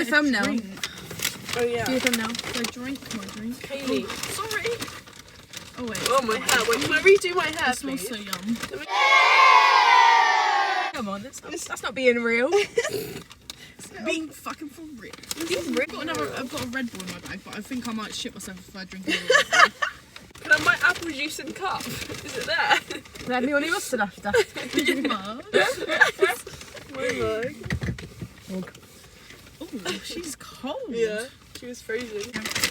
thumbnail. Drink. Oh yeah. Do your thumbnail. I drink my drink. Kaylee. Oh, sorry. Oh wait. Oh my hair. Wait, can I redo my hair, It smells please? so yum. Come on, that's not being real. Being fucking for real. I've got a Red Bull in my bag, but I think I might shit myself if I drink it. Can I have my apple juice in cup? Is it there? Let me only mustard after. Oh, she's cold. Yeah. She was frozen.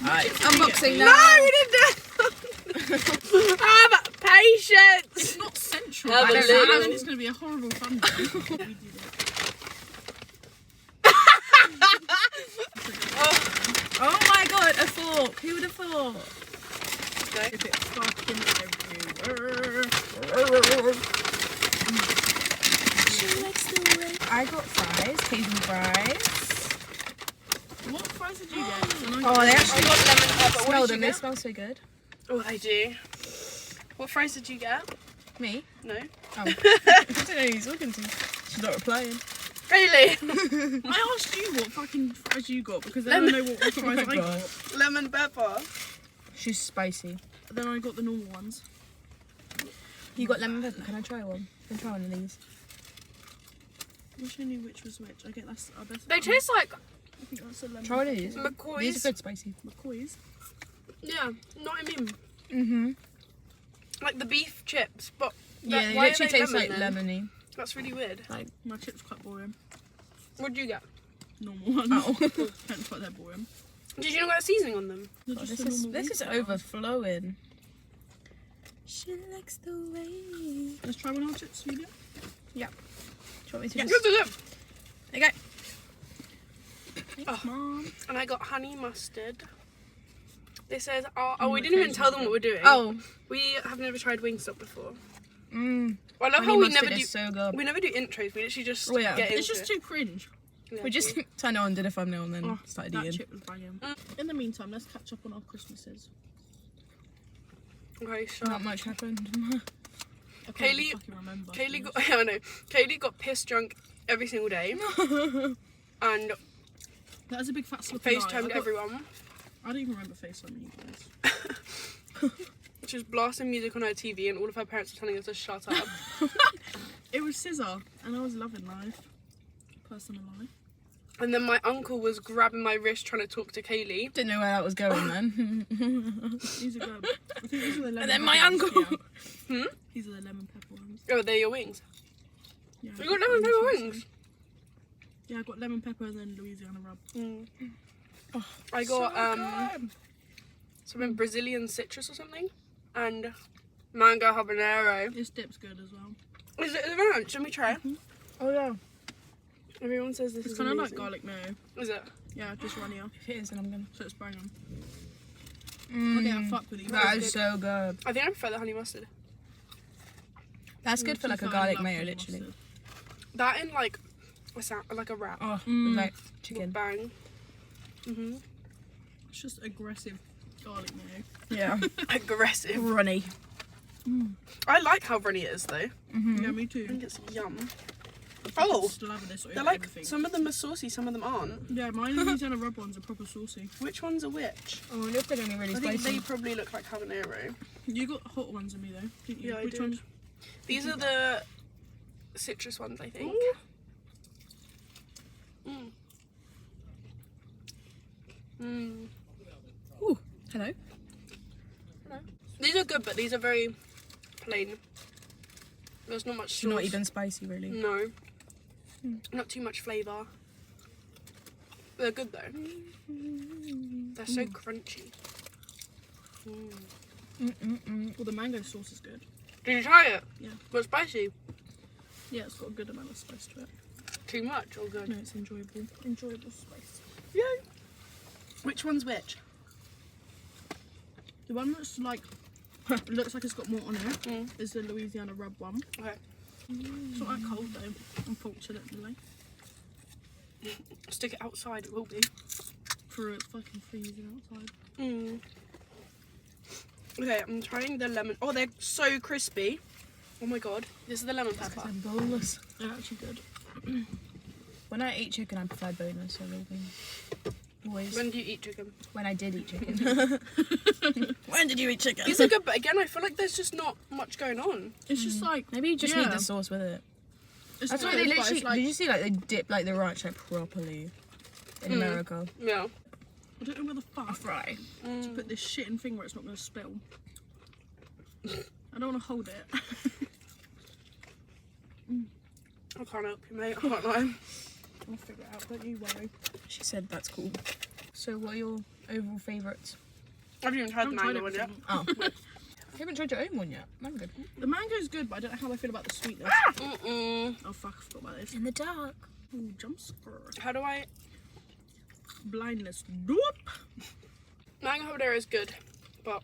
Alright, unboxing now. No, we didn't do it. Have patience. It's not central. Have I a don't little. know, and it's going to be a horrible thumbnail. We do that. Oh my god, a fork. Who would have thought? Okay. If it's fucking everywhere. I got fries, Cajun fries. What fries did you get? Oh, they I actually got lemon pepper. smell What did them. you They get? smell so good. Oh, I do. What fries did you get? Me? No. Oh. I don't know who he's talking to. She's not replying. Really? I asked you what fucking fries you got because then I know what fries I got. Lemon pepper. She's spicy. Then I got the normal ones. You got lemon pepper. Can I try one? Can I try one of these? I wish I knew which was which. I get that's. They taste like I think that's a lemon. Try one of these. McCoy's. These are good spicy. McCoy's. Yeah, know what I mean? Mm-hmm. Like the beef chips, but Yeah, they why are literally they taste like lemon then? lemony. That's really weird. Like, My chips quite boring. What did you get? Normal ones. oh. Hence why they're boring. Did you not get seasoning on them? They're God, just this a is normal this is wheat flour. overflowing. She likes the way. Let's try one of our chips, Julia. Do you want me to Yeah. just... Good. Okay. Thanks, Mom. And I got honey mustard. This says, oh, we didn't even tell them what we're doing. Oh. We have never tried Wingstop before. Mm. I love Honey how we mustard never do. is so good. We never do intros. We literally just Oh, yeah. get into It's just it. too cringe. Yeah, We just turned it on, did a thumbnail, and then Oh, started that eating. chip was banging. In the meantime, let's catch up on our Christmases. Okay, so Not much happened. I can't Kaylee- fucking remember. Kaylee got. I know. Kaylee got piss drunk every single day and That is a big fat slip of lie. FaceTimed everyone. I don't even remember FaceTiming you guys. She was blasting music on her TV, and all of her parents were telling her to shut up. It was Scissor, and I was loving life. Personal life. And then my uncle was grabbing my wrist trying to talk to Kaylee. Didn't know where that was going then. These are good. I think these are the lemon And then my pepper ones, uncle. yeah. Hmm? These are the lemon pepper ones. Oh, they're your wings. Yeah, You got lemon pepper wings. Yeah, I got lemon pepper and then Louisiana rub. Mm. Oh, I got so good. something Brazilian citrus or something, and mango habanero. This dip's good as well. Is it ranch? Let me try. Oh yeah. Everyone says this It's is kind of like amazing. garlic mayo. Is it? Yeah, just runnier. If it is, then I'm gonna. So it's banging. Mm, Okay, I fuck with you. that is is good. so good. I think I prefer the honey mustard. That's good for like a garlic mayo, literally. That in like like a wrap. Oh, Mm. with like chicken. Bang. Mhm. It's just aggressive garlic mayo. Yeah. Aggressive. Runny. I like how runny it is though. Mm-hmm. Yeah, me I too. think it's yum. I Oh, slather this over they're like everything. some of them are saucy, some of them aren't. Yeah, my Louisiana rub ones are proper saucy. Which one's a which? Oh, I wonder if they're gonna be really I think spicy. they probably look like habanero. You got hot ones in me though, didn't you? Yeah, I Which did. ones? These are the citrus ones, I think. Mm. Mm. Ooh, hello. These are good, but these are very plain. There's not much sauce. Not even spicy, really. No. Not too much flavour. They're good though. They're so crunchy. Well, the mango sauce is good. Did you try it? Yeah. Was it spicy? Yeah, it's got a good amount of spice to it. Too much or good? No, it's enjoyable. Enjoyable spice. Yeah. Which one's which? The one that's like looks like it's got more on it Mm. is the Louisiana rub one. Okay. It's not that cold though, unfortunately. Stick it outside, it will be. For it's fucking freezing outside. Mm. Okay, I'm trying the lemon. Oh, they're so crispy. Oh my god. This is the lemon pepper. I'm boneless. They're actually good. When When I eat chicken, I prefer boneless over wing. Always. When do you eat chicken? When I did eat chicken. When did you eat chicken? These are good, but again, I feel like there's just not much going on. It's just like Maybe you just need the sauce with it. It's That's why good, they but literally. it's like, Did you see like they dip like the ranch like properly in America? Yeah. I don't know where the fuck Fry. to put this shit in thing where it's not going to spill. I don't want to hold it. I can't help you, mate. I can't lie. I'll figure it out, don't you worry. She said that's cool. So what are your overall favourites? I've even tried the I haven't mango one yet. everything. Oh. You haven't tried your own one yet. Mango. The mango's good, but I don't know how I feel about the sweetness. Mm-mm. Oh fuck, I forgot about this. In the dark. Ooh, jump scare. How do I... Blindness. Doop. Mango habanero is good, but...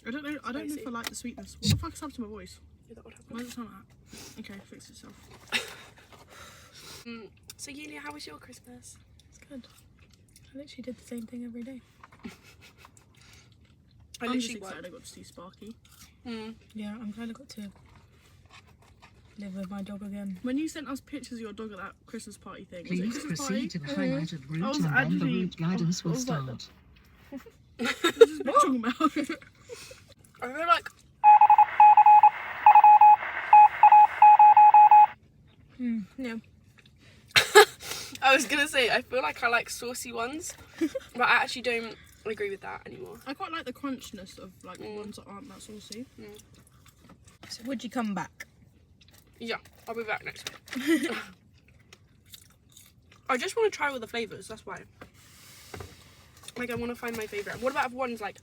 I don't know Spicy. if I like the sweetness. What the fuck is happened to my voice? That would happen. Why does it sound like that? Okay, fix itself. So Yulia, how was your Christmas? It's good. I literally did the same thing every day. I I'm just literally excited I worked. got to see Sparky. Yeah, I'm glad I got to live with my dog again. When you sent us pictures of your dog at that Christmas party thing, was it Please Christmas proceed to the highlighted route I was and then the actually- route guidance I will was like start. What is this bitch talking about? I feel like... Yeah. I was gonna say, I feel like I like saucy ones, but I actually don't agree with that anymore. I quite like the crunchness of like ones that aren't that saucy. So would you come back? Yeah, I'll be back next week. I just want to try all the flavours, that's why. Like, I want to find my favourite. What about if one's like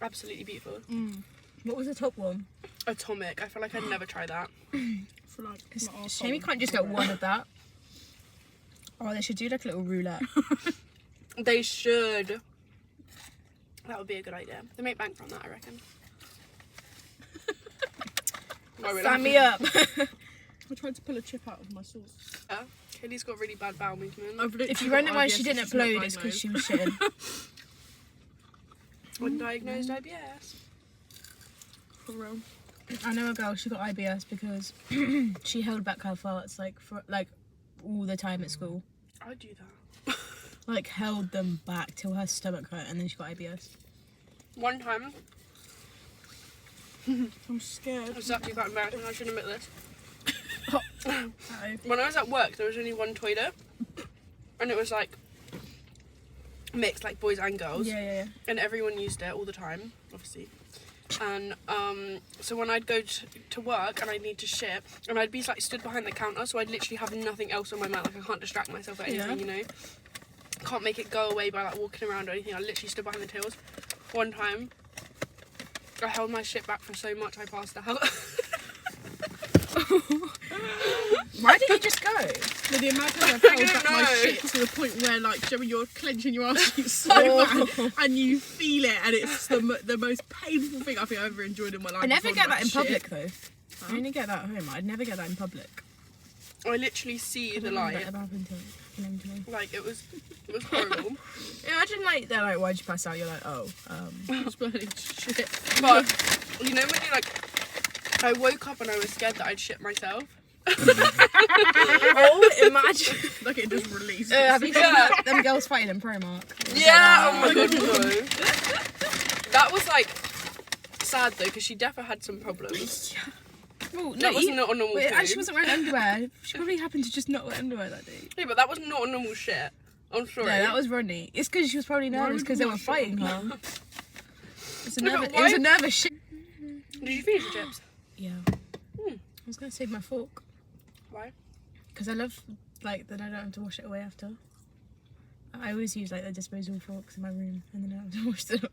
absolutely beautiful? What was the top one? Atomic. I feel like I'd never try that. For like, It's my a arsehole. shame you can't just get one of that. Oh, they should do like a little roulette. They should. That would be a good idea. They make bank from that, I reckon. Sign me up. I tried to pull a chip out of my sauce. Yeah. Kaylee's got really bad bowel movement. If you wonder why she didn't upload, it's because she was shitting. Undiagnosed IBS. For real. I know a girl, she got IBS because she held back her farts like for like all the time at school. I do that. Like held them back till her stomach hurt and then she got IBS. One time, I'm scared. this is actually quite embarrassing, I shouldn't admit this. Uh-oh. When I was at work, there was only one toilet, and it was like mixed, like boys and girls. Yeah. And everyone used it all the time, obviously. And so when I'd go to work and I'd need to shit, and I'd be like stood behind the counter, so I'd literally have nothing else on my mouth. Like I can't distract myself or anything, you know. Can't make it go away by like walking around or anything. I literally stood behind the tills. One time, I held my shit back for so much I passed out. Why did you just go? With the amount of I've held don't back my know. shit to the point where like, Joey, you're clenching your arse cheeks so bad and you feel it and it's the most painful thing I think I've ever enjoyed in my life. I never is get holding that in back public though. I only get that at home. I'd never get that in public. I literally see the That light. ever happened to me. Like it was horrible. Imagine like they're like, why'd you pass out? You're like, oh, shit. It's burning shit. But you know when you like, I woke up and I was scared that I'd shit myself. oh, imagine. Like it just released. Have you seen them girls fighting in Primark? Yeah. Oh my god, no. That was like sad though because she definitely had some problems. Well, That was not a normal Wait, thing. and she wasn't wearing underwear. She probably happened to just not wear underwear that day. Yeah, but that was not a normal shit. I'm sorry. Yeah, that was Rodney. It's because she was probably nervous would because you they were not fighting her. It's a No, but nervous, it was why- a nervous shit. Did you finish the chips? Yeah. I was going to save my fork. Why? Because I love, like, that I don't have to wash it away after. I always use, like, the disposable forks in my room and then I don't have to wash them.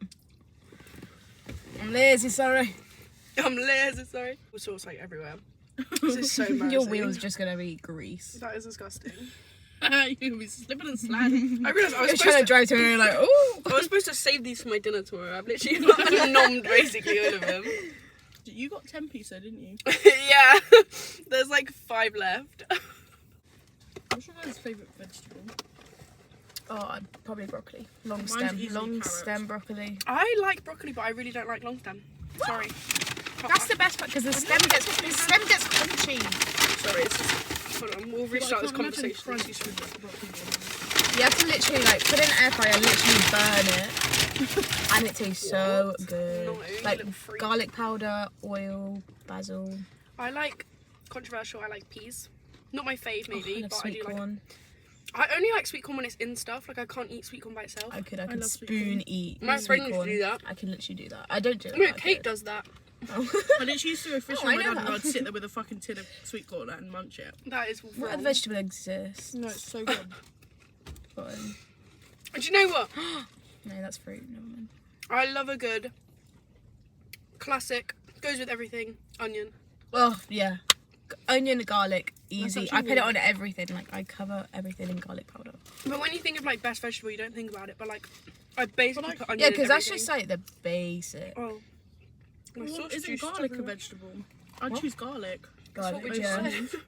I'm lazy, sorry. I'm lazy, sorry. All sauce like everywhere. This is so embarrassing. Your wheel's just going to be grease. That is disgusting. You're gonna be slipping and sliding. I realised I was You're trying to supposed drive to her like, ooh. I was supposed to save these for my dinner tomorrow. I've literally nommed basically all of them. You got 10 piece though, didn't you? Yeah. There's like 5 left. What's your guys' favourite vegetable? Oh, probably broccoli. Long Mine's stem. easily Long carrots. stem broccoli. I like broccoli, but I really don't like long stem. Sorry. That's the best part because the stem gets crunchy. Sorry, it's just Hold on, we'll restart this conversation. You have to literally like put it in an air fryer and literally burn it, and it tastes so good. No, Like garlic powder, oil, basil. I like controversial. I like peas. Not my fave, maybe, I love but I sweet do corn. like. I only like sweet corn when it's in stuff. Like I can't eat sweet corn by itself. I could love spoon eat. My sweet friends corn. do that. I can literally do that. I don't do it. No, that Kate good. does that. Oh. I literally used to go fishing Oh, I with my know dad and that. I'd sit there with a fucking tin of sweet corn and munch it. That is What wrong. other vegetable exists? No, it's so good. Fun. Do you know what? No, that's fruit. Never mind. I love a good classic. Goes with everything. Onion. Oh yeah, onion, garlic, easy. actually I put it really on everything. Like I cover everything in garlic powder. But when you think of like best vegetable, you don't think about it. But like, I basically like- put onion. Yeah, in because that's everything. just like the basic. Oh. My Well, sauce isn't juice garlic a everywhere. vegetable? I'd What? choose garlic. Garlic, what we yeah. just said.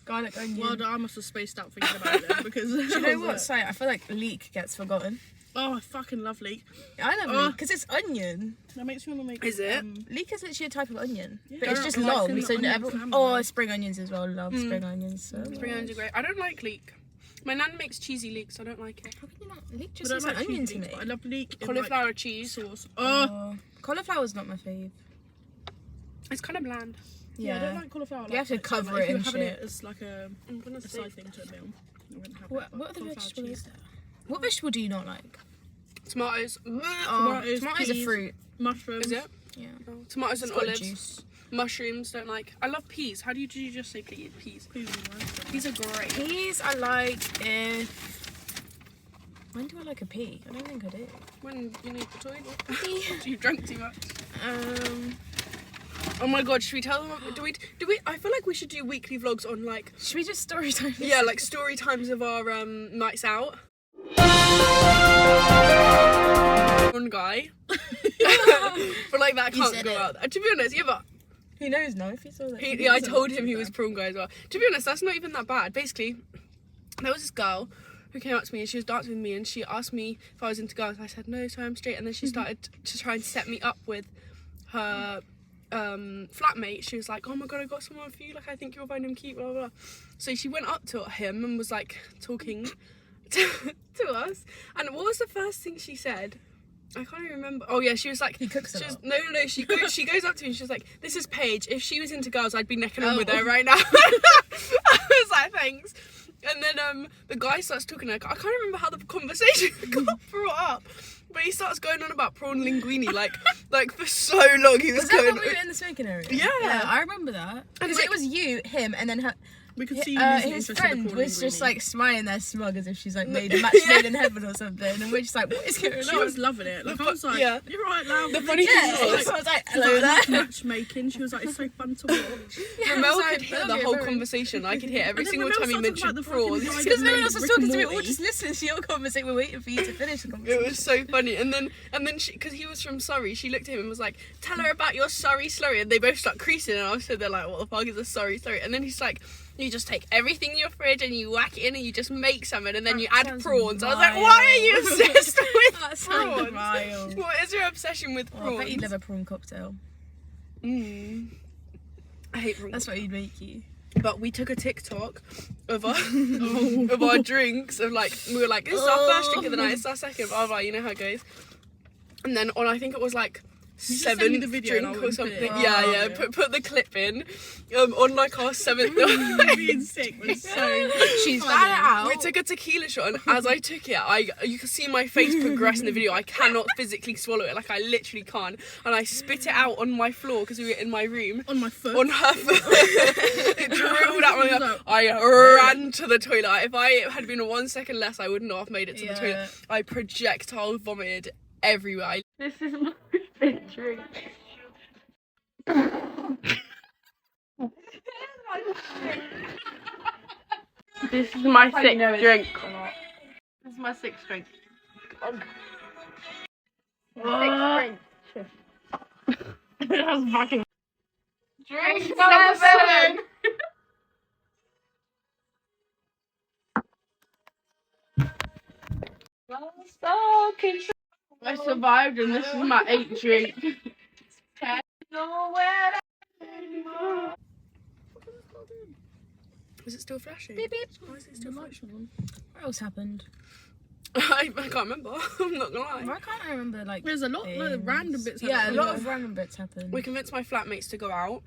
Garlic, onion. Well, I must have spaced out thinking about it then because. Do you know what? Sorry, I feel like leek gets forgotten. Oh, I fucking love leek. I love Oh. leek because it's onion. That makes me want to make. Is it? Leek is literally a type of onion, Yeah. but it's I just don't like long. the So onion everyone, family. oh, spring onions as well. Love spring onions. So Spring onions are great. I don't like leek. My nan makes cheesy leeks. I don't like it. How can you not? Leek I just don't tastes like like onion cheese to leeks, me. but I love leek in Cauliflower like cheese. sauce. Oh, Oh, cauliflower's not my fave. It's kind of bland. yeah. I Yeah. don't like cauliflower. You have to like that, so, cover like, it if you're and having shit. it as like a I'm gonna say side thing to a meal. I wouldn't have it, What but other cauliflower vegetable cheese. is there? What vegetable do you not like? tomatoes. Oh, tomatoes are peas, fruit. Mushrooms. Is it? Yeah. Oh, tomatoes and It's got olives. juice. Mushrooms. Don't like. I love peas. How do you just say peas? Peas and rice. Peas are great. Peas I like if... When do I like a pea? I don't think I do. When you need the toilet. Pea. You drank too much. Oh my god, should we tell them? Do we? I feel like we should do weekly vlogs on like. Should we just story time? Yeah, like story times of our nights out. One guy. But like that You can't said go it. out. To be honest, yeah, but He knows now if he saw that. yeah, I told him he was prawn guy as well. To be honest, that's not even that bad. Basically, there was this girl who came up to me and she was dancing with me and she asked me if I was into girls. I said no, so I'm straight. And then she started to try and set me up with her flatmate. She was like, oh my god, I got someone for you, like I think you'll find him cute, blah blah blah. So she went up to him and was like talking to us, and what was the first thing she said? I can't even remember. Oh yeah, she was like, He cooks a she was, lot. no, she goes up to me and she was like, this is Paige, if she was into girls I'd be necking on Oh. with her right now. I was like, thanks. And then the guy starts talking to her. I can't remember how the conversation got brought up, but he starts going on about prawn linguine like for so long. He was Was that going when we were in the smoking area? Yeah. I remember that. And Because like- it was you, him, and then her, We could see you losing his interest in friend the was just linguine. like smiling there smug as if she's like made a Yeah. match made in heaven or something, and we're just like, what is going She on? was loving it. Like I was like, yeah. you're right, loud. The funny Yeah, thing was, so I was like, She was hello like, there. matchmaking. She was like, it's so fun to watch. Yeah, I was Ramel like, could hear "Oh, the yeah, whole very-" conversation. I could hear every And then single Ramel time he started mentioned about the fucking prawns. guy Because no one named else was Rick talking and to me, all Morty. just listening to your conversation. We're waiting for you to finish the It conversation. was so funny, and then she, because he was from Surrey, she looked at him and was like, "Tell her about your Surrey slurry," and they both start creasing, and I was stood there like, "What the fuck is a Surrey slurry?" And then he's like, "You just take everything in your fridge and you whack it in, and you just make something, and then you add sounds prawns." I was like, wild. "Why are you obsessed with That sounds prawns? wild. What is your obsession with Oh, I bet prawns?" you'd love a prawn cocktail. I hate prawns. That's what he'd make you. But we took a TikTok of our of our drinks, of like, we were like, "This is our first drink of the night, it's our second," blah blah, you know how it goes. And then on, I think it was like just send me the seventh video and drink I'll or input something. it. Yeah, Oh, yeah. yeah. Put the clip in. On like our seventh. Being sick was so. She's funny. bad out. We took a tequila shot, and as I took it, you can see my face progress in the video. I cannot physically swallow it, like I literally can't, and I spit it out on my floor because we were in my room. On my foot. On her foot. It dribbled out my mouth. I ran to the toilet. If I had been 1 second less, I would not have made it to the toilet. Yeah. I projectile vomited everywhere. This is my fifth drink. This is my sixth drink. This is my sixth drink. That's fucking. Drink number 7. I survived, and this is my 8th drink. Is it still flashing? Beep beep. Why is it still flashing? What else happened? I can't remember. I'm not gonna lie. Why can't I remember like? There's a lot of random bits. Yeah, a lot of random bits happened. We convinced my flatmates to go out.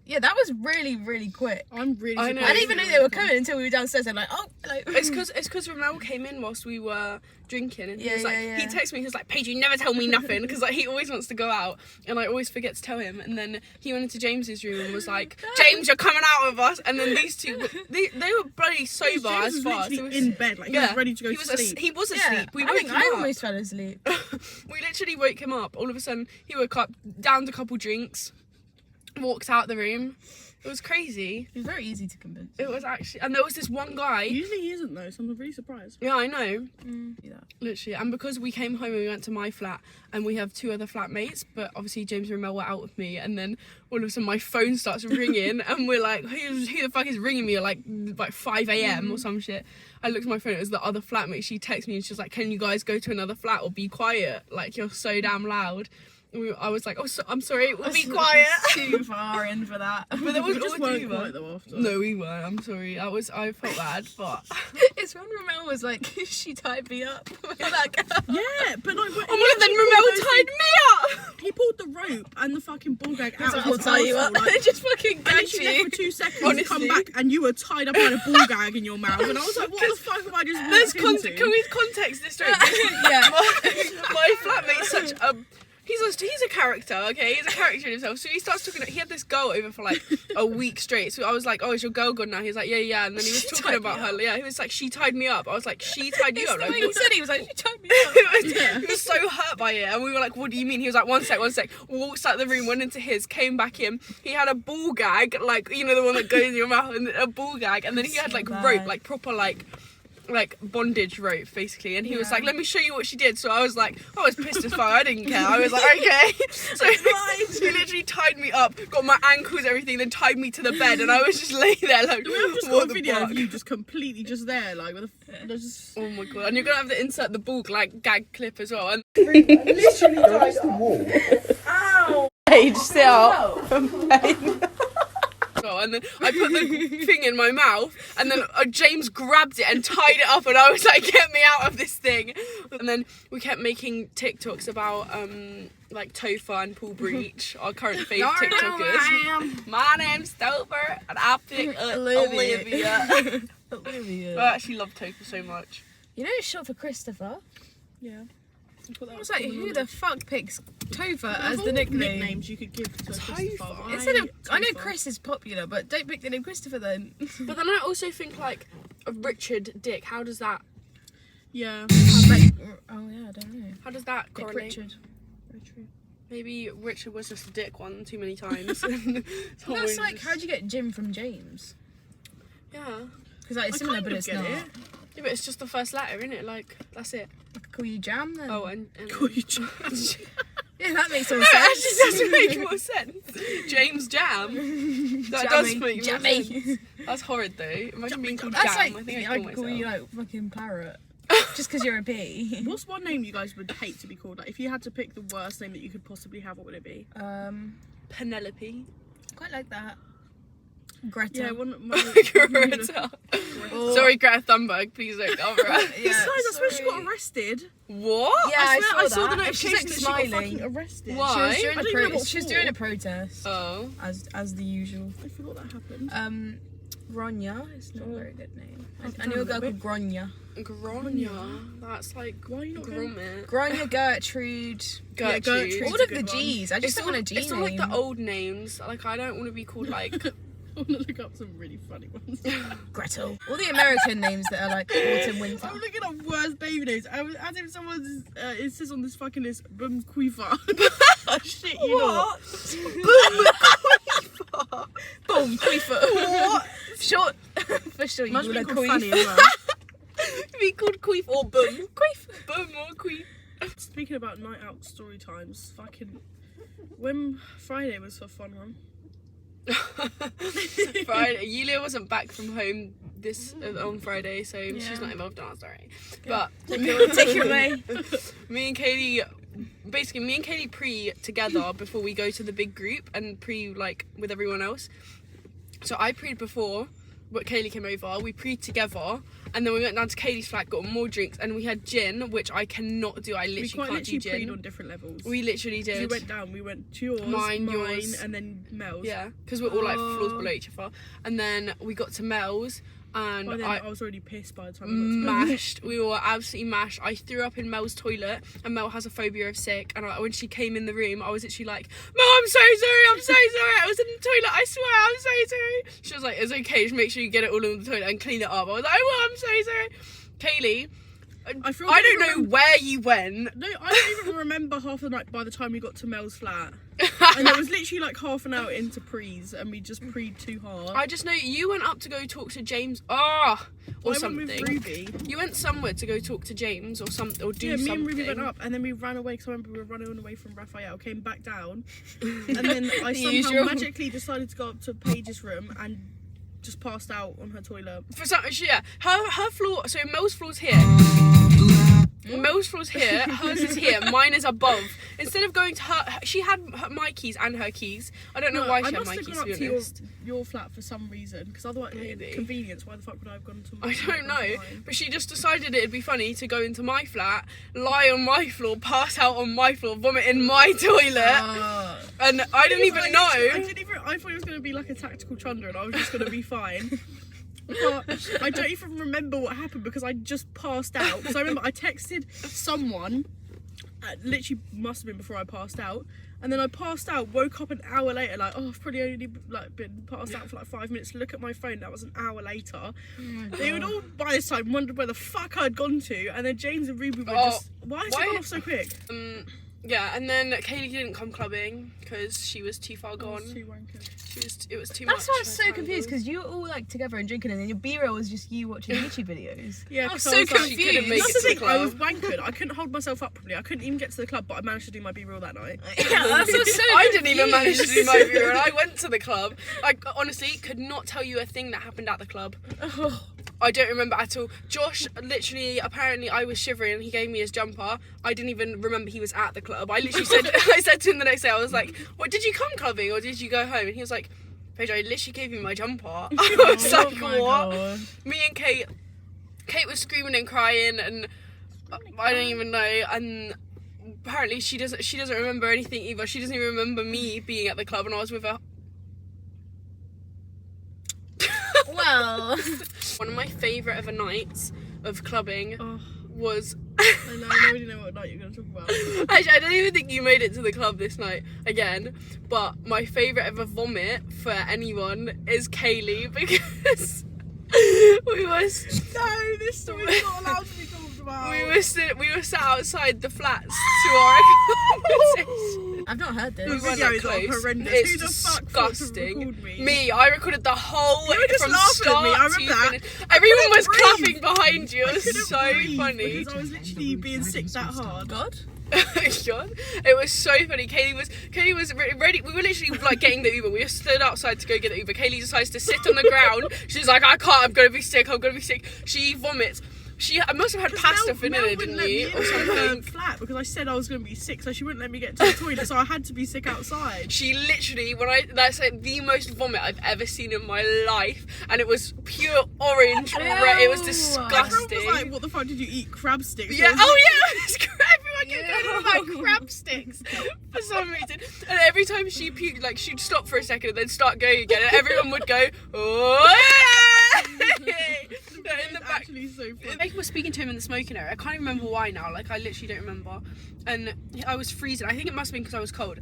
Yeah, that was really, really quick. I'm really. I know. I didn't even know they were coming until we were downstairs. I'm like, oh, like. It's because Ramel came in whilst we were drinking, and he was like, he texted me. He was like, Paige, you never tell me nothing, because like he always wants to go out, and I always forget to tell him. And then he went into James's room and was like, James, you're coming out with us. And then these two, they were bloody sober James as was far. literally in bed, like he was ready to go to sleep. He was asleep. We woke him I up. almost fell asleep. We literally woke him up. All of a sudden, he woke up, downed a couple drinks, walked out the room. It was crazy. It was very easy to convince. It was actually, and there was this one guy. Usually he isn't though, so I'm really surprised. Yeah, I know. Yeah. Literally, and because we came home and we went to my flat, and we have 2 other flatmates, but obviously James and Ramel were out with me, and then all of a sudden my phone starts ringing, and we're like, who the fuck is ringing me at like 5 a.m. or some shit? I looked at my phone, it was the other flatmate. She texted me and she was like, can you guys go to another flat or be quiet? Like, you're so damn loud. I was like, oh, I'm sorry, we'll be quiet. Too far in for that. But there was We just all 3 weren't of us. quiet though after. No, we weren't. I'm sorry. I felt bad, but It's when Ramel was like, she tied me up. That girl. Yeah, but like, oh my god, then Ramel tied me up. He pulled the rope and the fucking ball gag out of I'll his tie you up. arsehole, like, Just fucking and gag she left you. for 2 seconds Honestly. to come back, and you were tied up by a ball gag in your mouth, and I was like, what the fuck have I just walked into? Can we context this story? Yeah. my flatmate's such a he's a character, okay? He's a character in himself. So he starts talking. He had this girl over for like a week straight. So I was like, "Oh, is your girl gone now?" He's like, "Yeah." And then he was She talking tied about me her. up. Yeah, he was like, "She tied me up." I was like, "She tied you It's up?" the Like, way he said it. He was like, she tied me up. he was so hurt by it, and we were like, "What do you mean?" He was like, "One sec." Walked out the room, went into his, came back in. He had a ball gag, like, you know, the one that goes in your mouth, and a ball gag, and then he had like So rope, bad. like proper like bondage rope basically, and he was like, let me show you what she did. So I was like, I was pissed as fuck, I didn't care. I was like, okay. So he literally tied me up, got my ankles, everything, then tied me to the bed, and I was just laying there like, We have just what got a the video fuck? of you just completely just there, like with there's just. Oh my god, and you're gonna have to insert the ball like gag clip as well. And Literally against the wall. Paige, sit up. And then I put the thing in my mouth, and then James grabbed it and tied it up, and I was like, get me out of this thing. And then we kept making TikToks about like Topher and Paul Breach, our current fave TikTokers. My name's Topher and I pick Olivia. I actually love Topher so much. You know it's short for Christopher? Yeah. I was like, who the fuck picks Topher as Of the all nickname? nicknames you could give to Topher. Christopher. Instead of, I know Topher. Chris is popular, but don't pick the name Christopher then. But then I also think like of Richard Dick. How does that? Yeah. Oh yeah, I don't know. How does that Dick correlate? Richard. Maybe Richard was just a dick one too many times. Well, that's like, how'd you get Jim from James? Yeah. Because like, it's I similar, kind but of it's get not. it. Yeah, but it's just the first letter, isn't it? Like, that's it. I could call you Jam then. Oh, and Call you Jam. Yeah, that makes all no, it actually sense. doesn't make more sense. James Jam. That does make more Jammy. sense. That's horrid though. Imagine being called That's Jam. like, I think I I'd could call call you myself. like fucking Parrot. Just because you're a P. What's one name you guys would hate to be called? Like, if you had to pick the worst name that you could possibly have, what would it be? Penelope. Quite like that. Greta. Yeah, one. Greta. Or- Sorry, Greta Thunberg. Please don't cover her. Yeah, Besides, I swear she got sorry. arrested. What? Yeah, I saw the that. And she's like notification that she got smiling. fucking arrested. Why? She was doing I a don't even know what she was for. doing a protest, Oh. as the usual. I forgot that happened. Gronya. It's not a very good name. I've I knew a done girl a called Gronya. Gronya. That's like Why are you not going? grommet. Gronya, Gertrude. Yeah, Gertrude. All It's a of the good one. G's. I just don't want a G It's not like name. the old names. Like, I don't want to be called like. I want to look up some really funny ones. Gretel. All the American names that are like autumn, winter. I'm looking up worst baby names. I was as if someone's. It says on this fucking list, Bum Quifa. Shit, you know. Boom, Queefer. What? Short for sure. You Imagine call being her called Queef. Fanny as well. Be called Queef or Bum. Queef. Bum or Queef. Speaking about night out story times, fucking when Friday was a fun one. Friday. Yulia wasn't back from home this on Friday, so she's not involved in our story. But Take it away. me and Katie pre together before we go to the big group and pre like with everyone else. So I pre'd before, but Kaylee came over. We preed together, and then we went down to Kaylee's flat, got more drinks, and we had gin, which I cannot do. I literally can't do gin. Preed on different levels. We literally did. We went down. We went to yours, mine, and then Mel's. Yeah, because we're all like floors below each other. And then we got to Mel's, and by then, I was already pissed by the time we got to mashed. We were absolutely mashed. I threw up in Mel's toilet, and Mel has a phobia of sick. And when she came in the room, I was literally like, "Mel, I'm so sorry. I'm so sorry. I was in the toilet. I swear, I'm so sorry." She was like, "It's okay. Just make sure you get it all in the toilet and clean it up." I was like, "Oh, I'm so sorry." Kaylee, I don't know where you went. No, I don't even remember half the night by the time we got to Mel's flat. And it was literally like half an hour into prees, and we just preed too hard. I just know you went up to go talk to James. Or something. Went with Ruby. You went somewhere to go talk to James or something, or do something. Yeah, me and Ruby went up, and then we ran away because I remember we were running away from Raphael. Came back down, and then I somehow magically decided to go up to Paige's room and just passed out on her toilet. For some, yeah, her floor. So Mel's floor's here. Mel's floor's here. Hers is here. Mine is above. Instead of going to her, she had my keys and her keys. I don't know why she had my keys. I must have gone up to your flat for some reason, because otherwise, convenience. Why the fuck would I have gone to? I don't know, but she just decided it'd be funny to go into my flat, lie on my floor, pass out on my floor, vomit in my toilet, and I didn't even know. I thought it was going to be like a tactical chunder, and I was just going to be fine. But I don't even remember what happened because I just passed out. Because I remember I texted someone, literally must have been before I passed out, and then I passed out, woke up an hour later, like, oh, I've probably only like been passed out for like 5 minutes. Look at my phone, that was an hour later. They would all by this time wondered where the fuck I'd gone to, and then James and Ruby were just, why has it gone off so quick? Yeah, and then Kaylee didn't come clubbing because she was too far gone. It was too much. That's why I was so confused, because you were all like together and drinking, and then your B-roll was just you watching YouTube videos. Yeah, I was so confused. That's the thing, I was wankered. I couldn't hold myself up properly. I couldn't even get to the club, but I managed to do my B-roll that night. Yeah, that's what's so I didn't even manage to do my B-roll, and I went to the club. I honestly could not tell you a thing that happened at the club. I don't remember at all. Josh, literally, apparently I was shivering and he gave me his jumper. I didn't even remember he was at the club. I literally said, I said to him the next day, I was like, what, did you come clubbing or did you go home? And he was like, Paige, I literally gave you my jumper. I was like, what? God. Me and Kate was screaming and crying, and I don't even know. And apparently she doesn't remember anything either. She doesn't even remember me being at the club, and I was with her. Well, one of my favourite ever nights of clubbing was... I already know what night you're going to talk about. Actually, I don't even think you made it to the club this night again, but my favourite ever vomit for anyone is Kaylee, because we was... No, this story's not allowed to be talked about. We were sat outside the flats to our conversation. I've not heard this. The video is horrendous. It's Who the fuck disgusting. record me? Me, I recorded the whole You were just from laughing start at me. I to remember that. finish. Everyone was breathe. clapping behind you. It was so breathe funny. because I was literally being sick that hard. God. God, it was so funny. Kaylee was ready. We were literally like getting the Uber. We were stood outside to go get the Uber. Kaylee decides to sit on the ground. She's like, I can't. I'm gonna be sick. She vomits. I must have had pasta for dinner, didn't you? Or something. Flat because I said I was going to be sick, so she wouldn't let me get to the toilet, so I had to be sick outside. She literally, that's like the most vomit I've ever seen in my life, and it was pure orange red. It was disgusting. Everyone was like, what the fuck did you eat? Crab sticks? Yeah. Oh yeah. It was everyone kept going on about crab sticks for some reason, and every time she puked, like she'd stop for a second and then start going again, and everyone would go, oh. In the back. Actually so funny. People were speaking to him in the smoking area. I can't even remember why now. Like I literally don't remember. And I was freezing. I think it must have been because I was cold.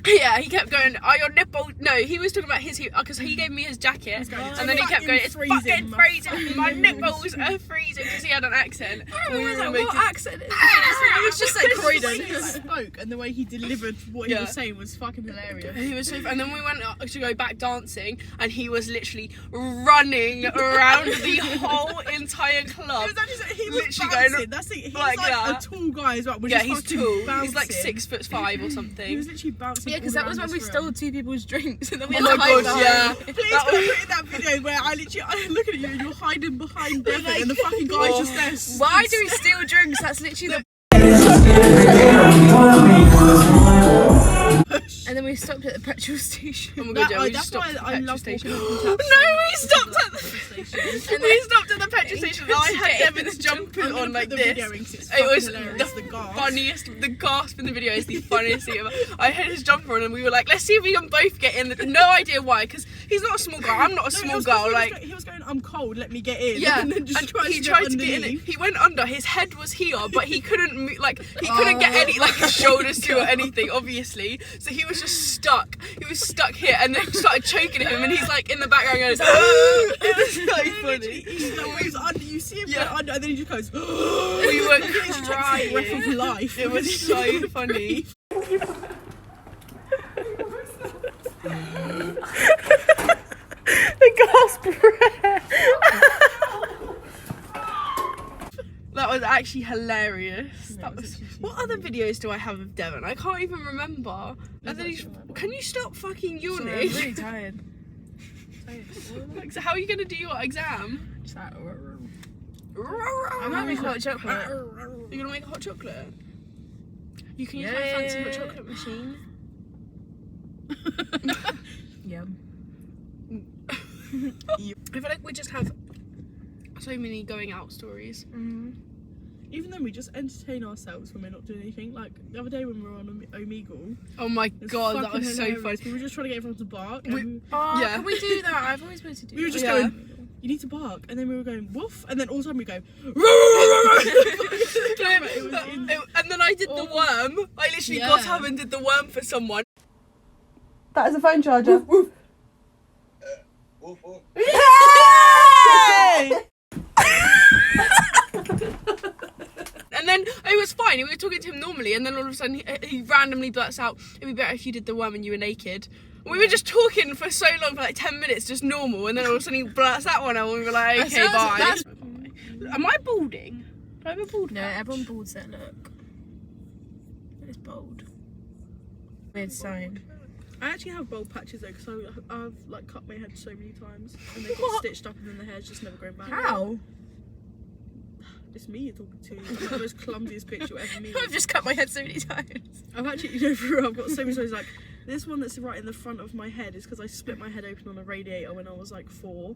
Yeah, he kept going, are your nipples... No, he was talking about his... Because he gave me his jacket, and then he kept going, it's fucking freezing, my nipples are freezing, because he had an accent. We were like, what accent is It was just like Croydon. He spoke, and the way he delivered what he was saying was fucking hilarious. He was so... And then we went to go back dancing, and he was literally running around the whole entire club. It was actually, he was bouncing. That's it. He's like a tall guy as well. Yeah, he's tall. He's like 6'5" or something. He was literally bouncing. Yeah, because that was when we stole 2 people's drinks and then we had to hide them. Yeah. Please go put in that video where I look at you and you're hiding behind Devin and the fucking guy's just there. Why do we steal drinks? That's literally the... And then we we stopped at the petrol station. Oh my god, yeah, we just that's stopped why at the I petrol love station. walking up No, we stopped at the station. we stopped at the petrol station. I had Devon's jumper on like this. It was the gasp in the video is the funniest thing ever. I had his jumper on and we were like, let's see if we can both get in. No idea why, because he's not a small girl. I'm not a small girl. Like he was going, I'm cold, let me get in. yeah, and then and he tried to get in it. He went under. His head was here, but he couldn't move, like he couldn't get any like his shoulders to or anything, obviously. So he was just stuck. He was stuck here, and then started choking him, and he's like in the background going, it was so funny. He moves under. You see him go under, and then he just goes. We were crying. Breath of life. It was so funny. The gasp breath. That was actually hilarious. What other videos do I have of Devon? I can't even remember. And then can you stop fucking yawning? Sorry, I'm really tired. Like, so how are you gonna do your exam? Just like, I might make hot chocolate. You're gonna make a hot chocolate? You can use Yeah, my fancy yeah, hot yeah. chocolate machine. Yum. I feel like we just have so many going out stories. Even then, we just entertain ourselves when we're not doing anything. Like the other day when we were on Omegle. Oh my It's god, that fucking was so hilarious. funny. We were just trying to get everyone to bark. We- And Oh, Yeah. can we do that? I've always wanted to do we were that. just Yeah. going, you need to bark. And then we were going, woof. And then all the time we go, And then I did the worm. I literally Yeah. got up and did the worm for someone. that is a phone charger. Woof, woof. And then it was fine. We were talking to him normally, and then all of a sudden he randomly blurts out, "It'd be better if you did the worm and you were naked." And we were just talking for so long, for like 10 minutes, just normal, and then all of a sudden he blurts that one out, and we were like, That "Okay, sounds- bye." that's- Am I balding? Do I have a bald No, patch? everyone balds that look. It's bold. Weird sign. I actually have bald patches though, because I've like cut my head so many times, and they got What? stitched up, and then the hair's just never grown back. How? It's me you're talking to. It's the most clumsiest picture you'll ever meet. I've just cut my head so many times. I've actually, you know, for real, I've got so many stories. Like this one that's right in the front of my head is because I split my head open on a radiator when I was like 4,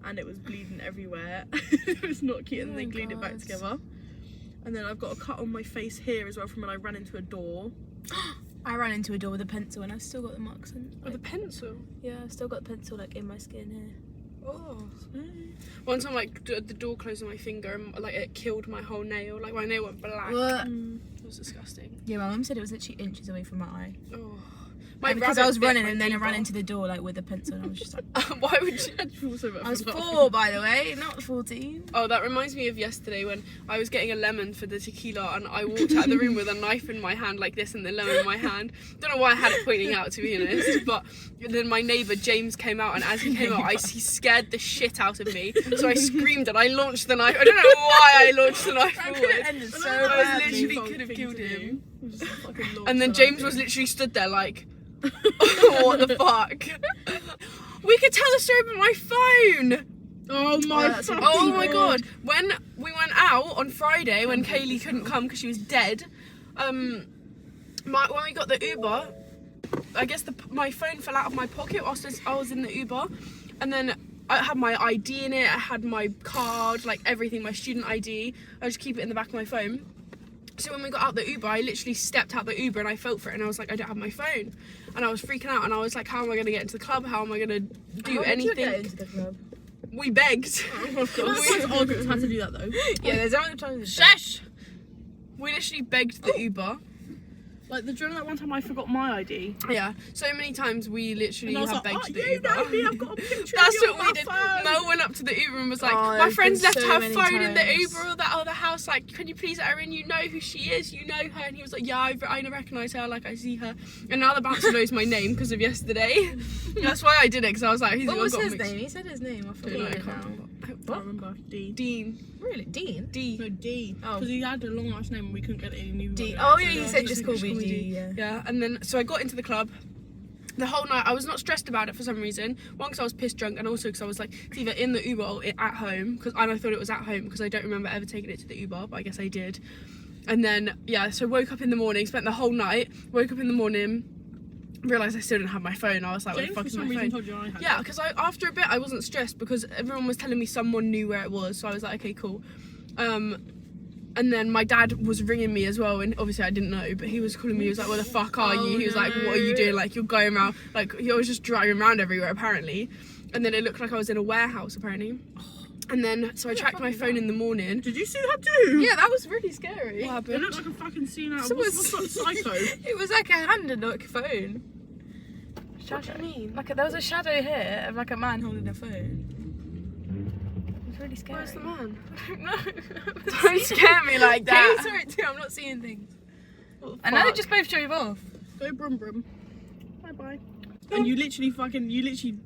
and it was bleeding everywhere. It was not cute, and Oh they my glued it back God. together. And then I've got a cut on my face here as well from when I ran into a door. I ran into a door with a pencil and I've still got the marks in. With a pencil. Yeah, I've still got the pencil like in my skin here. Oh. One time, like the door closed on my finger, and like it killed my whole nail. Like my nail went black. What? It was disgusting. Yeah, my mum said it was literally inches away from my eye. Oh. And because I rabbit was bit running my and then I ran neighbour. into the door like with a pencil and I was just like, Why would you? I feel so bad I was for laughing. 4 by the way, not 14. Oh, that reminds me of yesterday when I was getting a lemon for the tequila and I walked out of the room with a knife in my hand like this and the lemon in my hand. Don't know why I had it pointing out, to be honest, but then my neighbour James came out, and as he came out he scared the shit out of me, so I screamed and I launched the knife. I don't know why I launched the knife I could forward. have ended so I was badly. literally could have killed him. And And then James was literally stood there like, what the fuck? We could tell the story about my phone. Oh my that's fucking Oh my god! When we went out on Friday, when Kaylee couldn't come because she was dead, when we got the Uber, I guess my phone fell out of my pocket whilst I was in the Uber, and then I had my ID in it. I had my card, like everything, my student ID. I just keep it in the back of my phone. So when we got out the Uber, I literally stepped out the Uber and I felt for it, and I was like, I don't have my phone, and I was freaking out, and I was like, how am I going to get into the club? How am I going to do How did you anything? get into the club? We begged. All groups had to do that though. Yeah, there's only times. Shush! We literally begged the Uber. Like the during that one time I forgot my ID. Yeah, so many times we literally And I was have like, begged oh, the you Uber. know me, I've got a picture That's of you what on we my did. phone. Mel went up to the Uber and was like, Oh, my there's friend's been left so her many phone in the times. Uber or that other house, like, can you please let her in? You know who she is, you know her. And he was like, yeah, I recognise her, like I see her. And now the bouncer knows my name because of yesterday. That's why I did it, because I was like, he's What was got his mixed- name? He said his name. I I forgot don't know, I it can't now. remember. I remember D. Dean. Really? Dean? D. No, D. Oh. Because he had a long last name and we couldn't get any new D. one. Oh yeah, you So said he just call me D. Yeah. Yeah, and then so I got into the club. The whole night I was not stressed about it for some reason. One, because I was pissed drunk, and also because I was like, it's either in the Uber or at home. And I thought it was at home because I don't remember ever taking it to the Uber, but I guess I did. And then yeah, so woke up in the morning, spent the whole night. Woke up in the morning, realised I still didn't have my phone. I was like, where the James fuck for is some my reason phone? told you I had Yeah, it. because after a bit I wasn't stressed because everyone was telling me someone knew where it was, so I was like, okay, cool. And then my dad was ringing me as well, and obviously I didn't know, but he was calling me. He was like, where the fuck are you? He was like, what are you doing? Like, you're going around, like, I was just driving around everywhere apparently. And then it looked like I was in a warehouse apparently. And then, so I tracked my phone in the morning. Did you see that too? Yeah, that was really scary. It What happened? looked like a fucking scene out of Someone- what's that psycho? It was like a hand-in-lock phone. What do you mean? Like there was a shadow here of like a man holding a phone. It was really scary. Where's the man? No. Don't scare me like that. Katie saw it too. I'm not seeing things. What the And now they fuck? just both drove off. Go brum brum. Bye bye. And you literally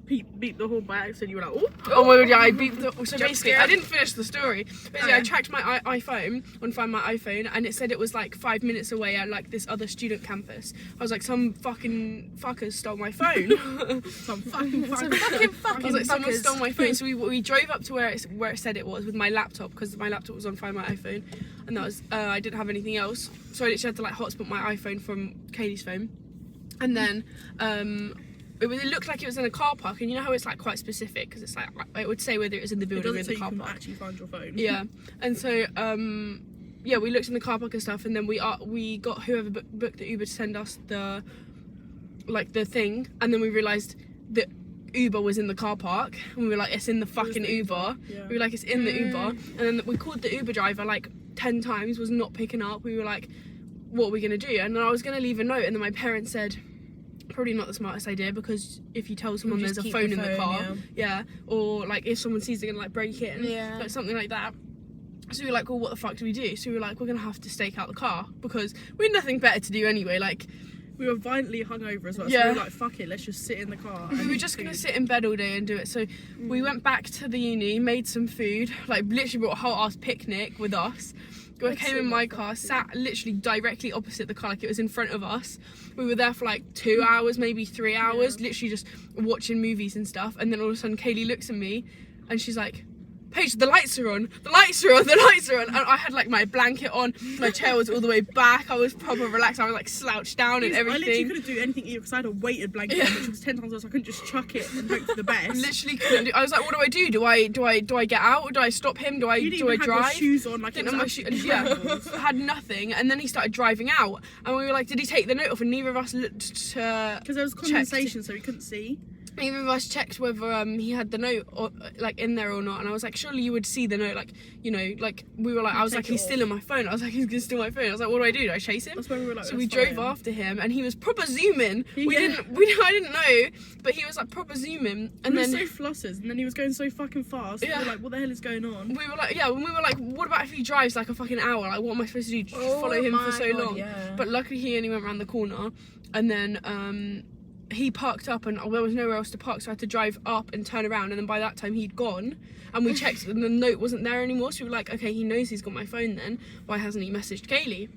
beat the horn by accident. You were like, oh. Oh my god, yeah, I beat the. So Jump basically, scare. I didn't finish the story. Basically, Oh. I tracked my iPhone on Find My iPhone, and it said it was like 5 minutes away at like this other student campus. I was like, some fucking fuckers stole my phone. Some fucking Some fucking. fucking I was like, someone fuckers. stole my phone. So we drove up to where it said it was with my laptop because my laptop was on Find My iPhone, and that was I didn't have anything else, so I literally had to like hotspot my iPhone from Kaylee's phone, and then it looked like it was in a car park, and you know how it's like quite specific because it's like it would say whether it was in the It building or doesn't in say the you car can park. actually find your phone. Yeah, and so yeah, we looked in the car park and stuff, and then we got whoever booked the Uber to send us the thing, and then we realised that Uber was in the car park, and we were like, it's in the fucking the Uber. Yeah. We were like, it's in the Uber, and then we called the Uber driver like 10 times, was not picking up. We were like, what are we gonna do? And then I was gonna leave a note, and then my parents said, probably not the smartest idea, because if you tell someone just there's a keep phone the in the phone, car, yeah, or like if someone sees they're gonna like break in, Yeah. like something like that. So we were like, well, what the fuck do we do? So we were like, we're gonna have to stake out the car because we had nothing better to do anyway. Like, We were violently hungover as well, so Yeah. we were like, fuck it, let's just sit in the car. we and were eat just gonna food. sit in bed all day and do it. So we went back to the uni, made some food, like literally brought a whole ass picnic with us. We That's came so in my much car, fun. sat literally directly opposite the car, like it was in front of us. We were there for like 2 hours, maybe 3 hours, literally just watching movies and stuff. And then all of a sudden, Kaylee looks at me, and she's like, Paige, the lights are on, the lights are on, the lights are on. And I had like my blanket on, my chair was all the way back, I was proper relaxed, I was like slouched down and I literally everything. couldn't do anything either because I had a weighted blanket Yeah. on, which was 10 times worse. I couldn't just chuck it and hope for the best. Literally couldn't do. I was like, what do I do? Do I get out? Do I stop him? Do I You didn't do I even have drive? your shoes on, like it Didn't was have my shoe- absolute yeah, shambles. had nothing, and then he started driving out, and we were like, did he take the note off? And neither of us looked to. Because there was condensation, so we couldn't see. Neither of us checked whether he had the note or like in there or not, and I was like, surely you would see the note, like, you know, like we were like, I was Take like, it he's off. stealing my phone. I was like, he's gonna steal my phone. I was like, what do I do? Do I chase him? That's when we were like, So we let's drove follow him. after him, and he was proper zooming. Yeah. I didn't know, but he was like proper zooming, and We were then. so flustered, and then he was going so fucking fast. Yeah. We were like, what the hell is going on? We were like, yeah, when we were like, what about if he drives like a fucking hour? Like, what am I supposed to do? Just follow him for so long? Yeah. But luckily, he only went around the corner, and then he parked up, and there was nowhere else to park, so I had to drive up and turn around. And then by that time, he'd gone, and we checked, and the note wasn't there anymore. So we were like, okay, he knows he's got my phone. Then why hasn't he messaged Kaylee?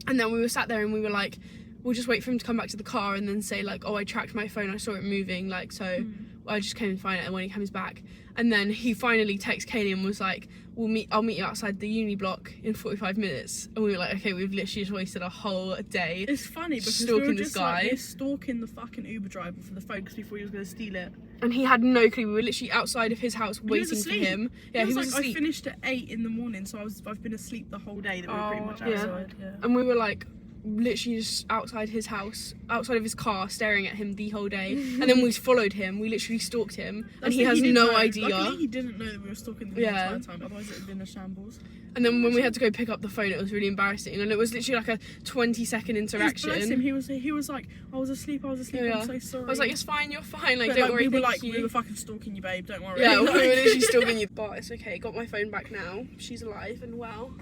And then we were sat there, and we were like, we'll just wait for him to come back to the car, and then say like, oh, I tracked my phone, I saw it moving, like so. I just came and find it, and when he comes back, and then he finally texted Kaylee and was like, I'll meet you outside the uni block in 45 minutes. And we were like, okay, we've literally just wasted a whole day. It's funny because we Stalking were this just guy. like, we're stalking the fucking Uber driver for the phone because we thought he was going to steal it. And he had no clue. We were literally outside of his house was waiting for asleep. him. Yeah, he was like, asleep. I finished at 8 in the morning, so I've been asleep the whole day that we were pretty much yeah. outside. And we were like literally just outside his house, outside of his car, staring at him the whole day. And then we followed him. We literally stalked him, and That's he the- has didn't no know. idea. Luckily, he didn't know that we were stalking him the Yeah. entire time, otherwise it would have been a shambles. And then when we had to go pick up the phone, it was really embarrassing. And it was literally like a 20-second interaction. Bless him, he was like, I was asleep, Yeah. I'm so sorry. I was like, it's fine, you're fine. Like, But, don't worry, we were thank like, you. we were fucking stalking you, babe, don't worry. Yeah, we were Like- literally stalking you. But it's okay, got my phone back now. She's alive and well.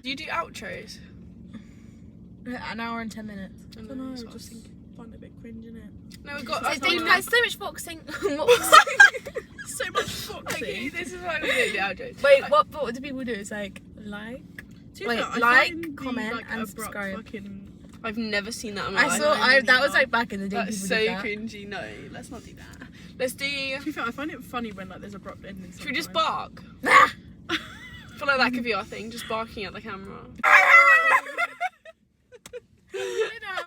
Do you do outros? An hour and 10 minutes. I don't know, that's what I was just thinking. find it a bit cringe, innit? No, we've got... There's so much boxing. So much foxy. Okay, this is why we don't do outros. Wait, what do people do? It's like, To be Wait, fair, I like, find the, comment, like, and abrupt subscribe. Fucking... I've never seen that in my I life. saw, really that was not. like back in the day. That's people so did that. cringy. No, let's not do that. Let's do... To be fair, I find it funny when like there's abrupt endings. Should we just sometimes. bark? Ah! I feel like that could be our thing, just barking at the camera.